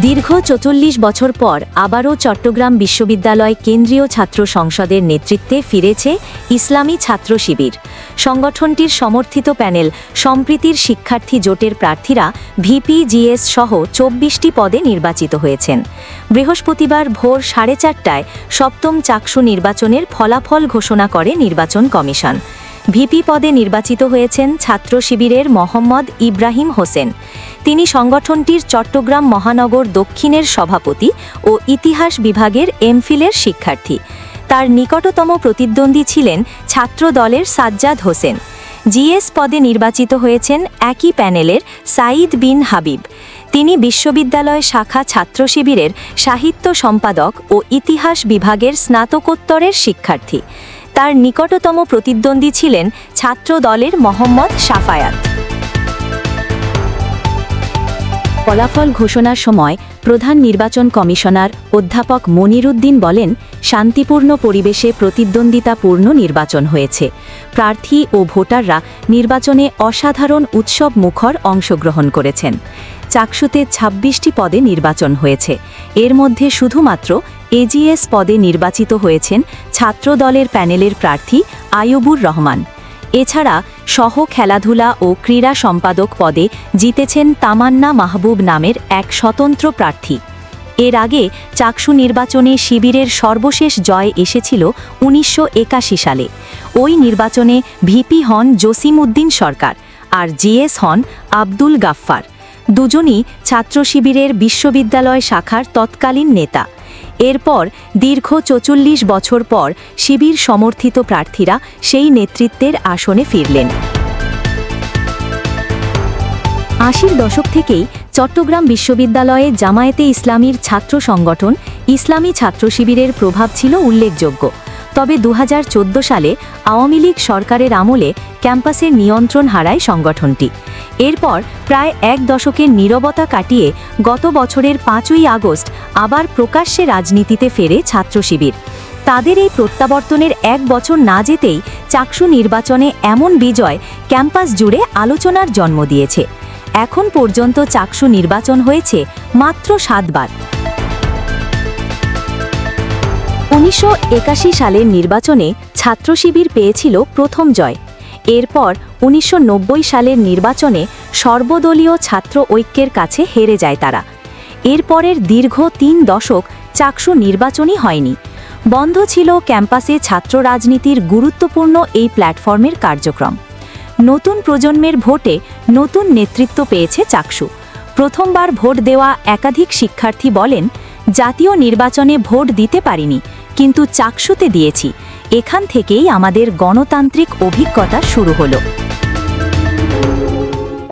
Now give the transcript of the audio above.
দীর্ঘ ৪৪ বছর পর আবারও চট্টগ্রাম বিশ্ববিদ্যালয় কেন্দ্রীয় ছাত্র সংসদের নেতৃত্বে ফিরেছে ইসলামী ছাত্র শিবির। সংগঠনটির সমর্থিত প্যানেল সম্প্রীতির শিক্ষার্থী জোটের প্রার্থীরা ভিপি-জিএস সহ ২৪টি পদে নির্বাচিত হয়েছেন। বৃহস্পতিবার ভোর ৪:৩০টায় সপ্তম চাকসু নির্বাচনের ফলাফল ঘোষণা করে নির্বাচন কমিশন। ভিপি পদে নির্বাচিত হয়েছেন ছাত্র শিবিরের মোহাম্মদ ইব্রাহিম হোসেন। তিনি সংগঠনটির চট্টগ্রাম মহানগর দক্ষিণের সভাপতি ও ইতিহাস বিভাগের এমফিলের শিক্ষার্থী। তার নিকটতম প্রতিদ্বন্দ্বী ছিলেন ছাত্র দলের সাজ্জাদ হোসেন। জিএস পদে নির্বাচিত হয়েছেন একই প্যানেলের সাঈদ বিন হাবিব। তিনি বিশ্ববিদ্যালয় শাখা ছাত্র শিবিরের সাহিত্য সম্পাদক ও ইতিহাস বিভাগের স্নাতকোত্তরের শিক্ষার্থী। তার নিকটতম প্রতিদ্বন্দ্বী ছিলেন ছাত্র দলের মোহাম্মদ সাফায়াত। ফলাফল ঘোষণার সময় প্রধান নির্বাচন কমিশনার অধ্যাপক মনিরুদ্দিন বলেন, শান্তিপূর্ণ পরিবেশে প্রতিদ্বন্দ্বিতাপূর্ণ নির্বাচন হয়েছে। প্রার্থী ও ভোটাররা নির্বাচনে অসাধারণ উৎসব মুখর অংশগ্রহণ করেছেন। চাকসুতে ২৬টি পদে নির্বাচন হয়েছে। এর মধ্যে শুধুমাত্র এজিএস পদে নির্বাচিত হয়েছেন ছাত্র দলের প্যানেলের প্রার্থী আইয়ুবুর রহমান। এছাড়া সহ খেলাধুলা ও ক্রীড়া সম্পাদক পদে জিতেছেন তামান্না মাহবুব নামের এক স্বতন্ত্র প্রার্থী। এর আগে চাকসু নির্বাচনে শিবিরের সর্বশেষ জয় এসেছিল ১৯৮১ সালে। ওই নির্বাচনে ভিপি হন জসিম উদ্দিন সরকার আর জিএস হন আব্দুল গাফফার। দুজনই ছাত্র শিবিরের বিশ্ববিদ্যালয় শাখার তৎকালীন নেতা। এরপর দীর্ঘ ৪৪ বছর পর শিবির সমর্থিত প্রার্থীরা সেই নেতৃত্বের আসনে ফিরলেন। ৮০-র দশক থেকেই চট্টগ্রাম বিশ্ববিদ্যালয়ে জামায়াতে ইসলামীর ছাত্র সংগঠন ইসলামী ছাত্র শিবিরের প্রভাব ছিল উল্লেখযোগ্য। তবে ২০১৪ সালে আওয়ামী লীগ সরকারের আমলে ক্যাম্পাসের নিয়ন্ত্রণ হারায় সংগঠনটি। এরপর প্রায় এক দশকের নীরবতা কাটিয়ে গত বছরের ৫ই আগস্ট আবার প্রকাশ্যে রাজনীতিতে ফেরে ছাত্র শিবির। তাদের এই প্রত্যাবর্তনের এক বছর না যেতেই চাকসু নির্বাচনে এমন বিজয় ক্যাম্পাস জুড়ে আলোচনার জন্ম দিয়েছে। এখন পর্যন্ত চাকসু নির্বাচন হয়েছে মাত্র ৭ বার। ১৯৮১ সালের নির্বাচনে ছাত্র শিবির পেয়েছিল প্রথম জয়। এরপর ১৯৯০ সালের নির্বাচনে সর্বদলীয় ছাত্র ঐক্যের কাছে হেরে যায় তারা। এরপরের দীর্ঘ ৩ দশক চাকসু নির্বাচনই হয়নি। বন্ধ ছিল ক্যাম্পাসে ছাত্র রাজনীতির গুরুত্বপূর্ণ এই প্ল্যাটফর্মের কার্যক্রম। নতুন প্রজন্মের ভোটে নতুন নেতৃত্ব পেয়েছে চাকসু। প্রথমবার ভোট দেওয়া একাধিক শিক্ষার্থী বলেন, জাতীয় নির্বাচনে ভোট দিতে পারিনি, কিন্তু চাকসুতে দিয়েছি। এখান থেকেই আমাদের গণতান্ত্রিক অভিজ্ঞতা শুরু হলো।